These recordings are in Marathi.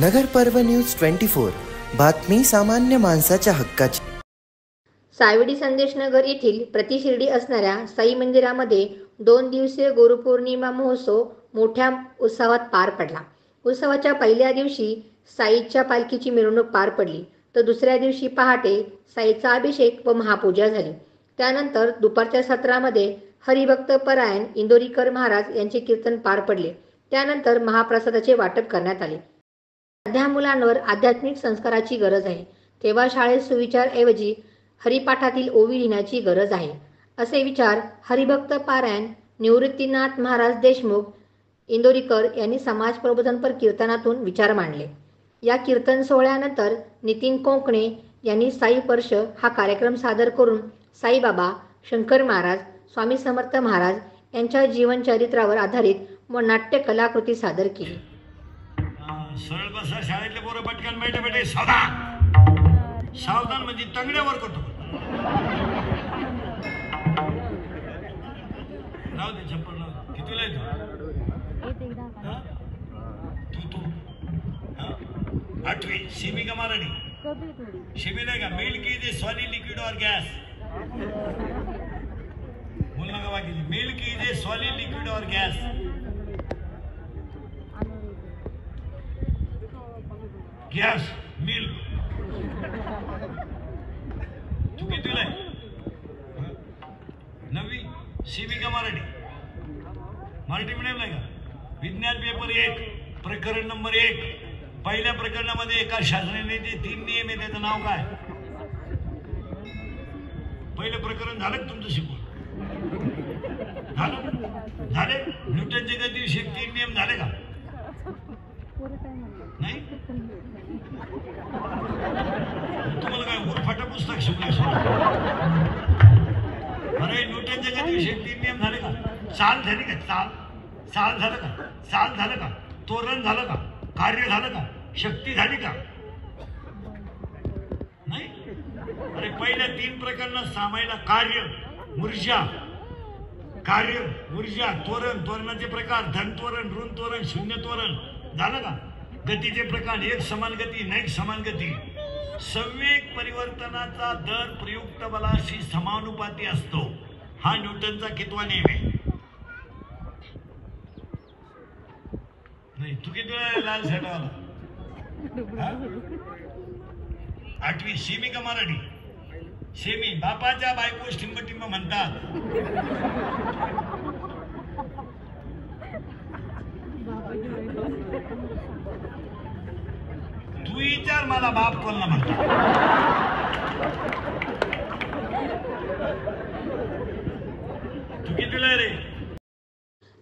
नगर पर्व न्यूज 24 बातमी सामान्य माणसाच्या हक्काची। सायवडी संदेश नगर येथील प्रतिशिर्डी असणाऱ्या साई मंदिरामध्ये 2 दिवसीय गुरुपौर्णिमा महोत्सव मोठ्या उत्सवात पार पडला। उत्सवाच्या पहिल्या दिवशी साईच्या पालखीची मिरवणूक पार पडली, तर दुसऱ्या दिवशी पहाटे साईचा अभिषेक व महापूजा झाली। त्यानंतर दुपारच्या सत्रामध्ये हरिभक्त परायण इंदोरीकर महाराज यांचे कीर्तन पार पडले। त्यानंतर महाप्रसादाचे वाटप करण्यात आले। सध्या मुलांवर आध्यात्मिक संस्काराची गरज आहे, तेव्हा शाळेत सुविचार ऐवजी हरिपाठातील ओवी लिहिण्याची गरज आहे, असे विचार हरिभक्त पारायण निवृत्तीनाथ महाराज देशमुख इंदोरीकर यांनी समाज प्रबोधनपर कीर्तनातून विचार मांडले। या कीर्तन सोहळ्यानंतर नितीन कोकणे यांनी साई वर्ष हा कार्यक्रम सादर करून साईबाबा, शंकर महाराज, स्वामी समर्थ महाराज यांच्या जीवनचरित्रावर आधारित व नाट्य कलाकृती सादर केली। सरळ बसा, शाळेतले पोरं पटकन बैठे सावधान सावधान म्हणजे तंगड्यावर करतो। लाव दे चप्पल लाव। कितीला येतो? तू 8वी शिमी का मराठी शिमी नाही का? Milk is a solid liquid or gas. बोल नका बाकी। Milk is a solid liquid or gas. Gas milk. तू कितीला आहे? 9वी शिमी का मराठी मिडियमला आहे का? विज्ञान पेपर 1 प्रकरण नंबर 1 पहिल्या प्रकरणामध्ये एका शास्त्राने जे 3 नियम आहे त्याचं नाव काय? पहिलं प्रकरण झालं का तुमचं शिकून? झाले? न्यूटनचे गतिविषयक 3 नियम झाले का? नाही? तुम्हाला काय उरफाटा पुस्तक शिकलं? अरे न्यूटनच्या गतिविषयक 3 नियम झाले का? चाल झाली का? चाल झालं का? चाल झालं का? त्वरण झालं का? कार्य झालं का? शक्ती झाली का? नाही? अरे पहिल्या 3 प्रकरणात सामायला कार्य, ऊर्जा, त्वरण, त्वरणाचे प्रकार, धन त्वरण, ऋण त्वरण, शून्य त्वरण झालं का? गतीचे प्रकार, एक समान गती, नैक समान गती। संवेग परिवर्तनाचा दर प्रयुक्त बलाशी समानुपाती असतो, हा न्यूटनचा कितवा नियम आहे? नाही, तू किती वेळा लाल शर्टवाला? 8वी शिमी का मराठी शिमी। बापाच्या बायको टिंब म्हणतात। तू विचार मला बाप कोणला म्हणतात? तू कितीला रे?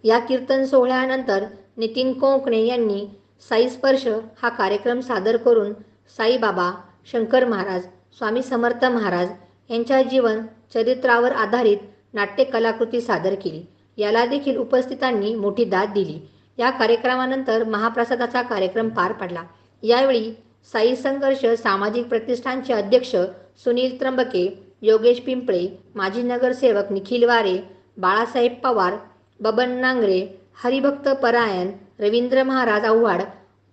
या कीर्तन सोहळ्यानंतर नितीन कोकणे यांनी साई स्पर्श हा कार्यक्रम सादर करून साईबाबा, शंकर महाराज, स्वामी समर्थ महाराज यांच्या जीवन चरित्रावर आधारित नाट्य कलाकृती सादर केली। याला देखील उपस्थितांनी मोठी दाद दिली। या कार्यक्रमानंतर महाप्रसादाचा कार्यक्रम पार पडला। यावेळी साई संघर्ष सामाजिक प्रतिष्ठानचे अध्यक्ष सुनील त्र्यंबके, योगेश पिंपळे, माजी नगरसेवक निखिल वारे, बाळासाहेब पवार, बबन नांगरे, हरिभक्त परायण, रवींद्र महाराज आव्हाड,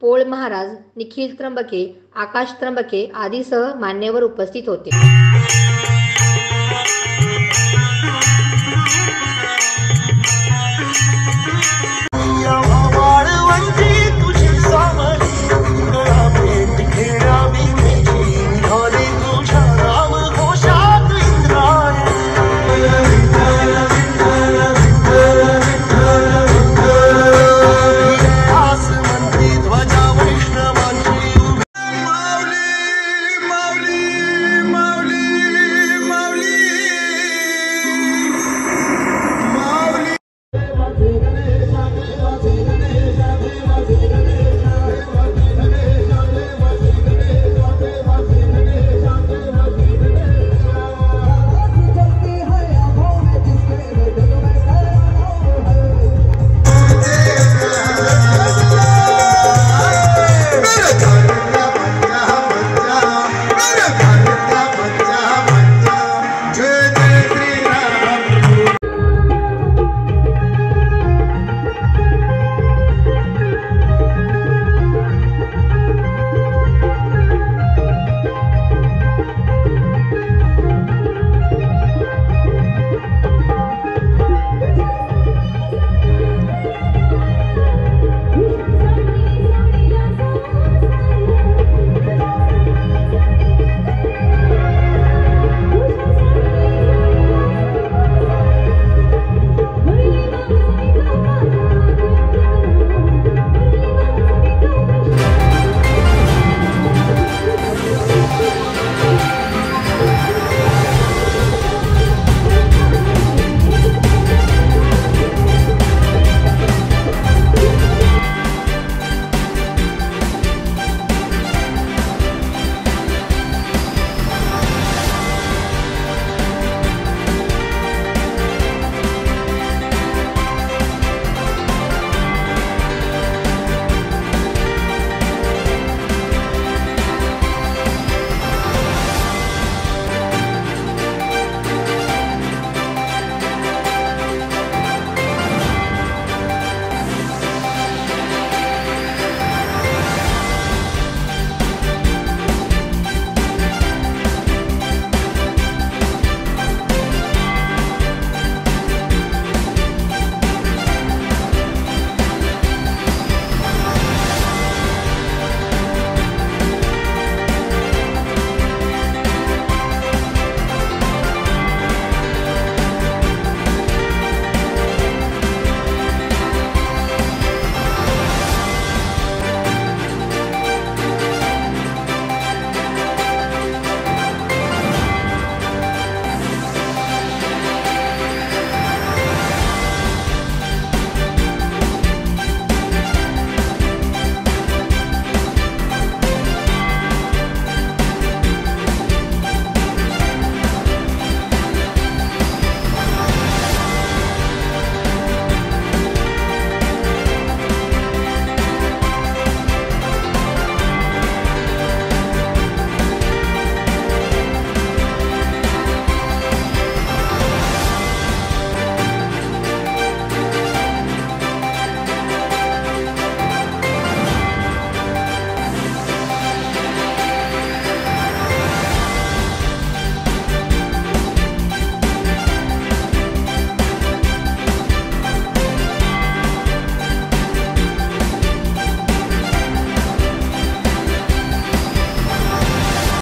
पोळ महाराज, निखिल त्र्यंबके, आकाश त्र्यंबके आदीसह मान्यवर उपस्थित होते।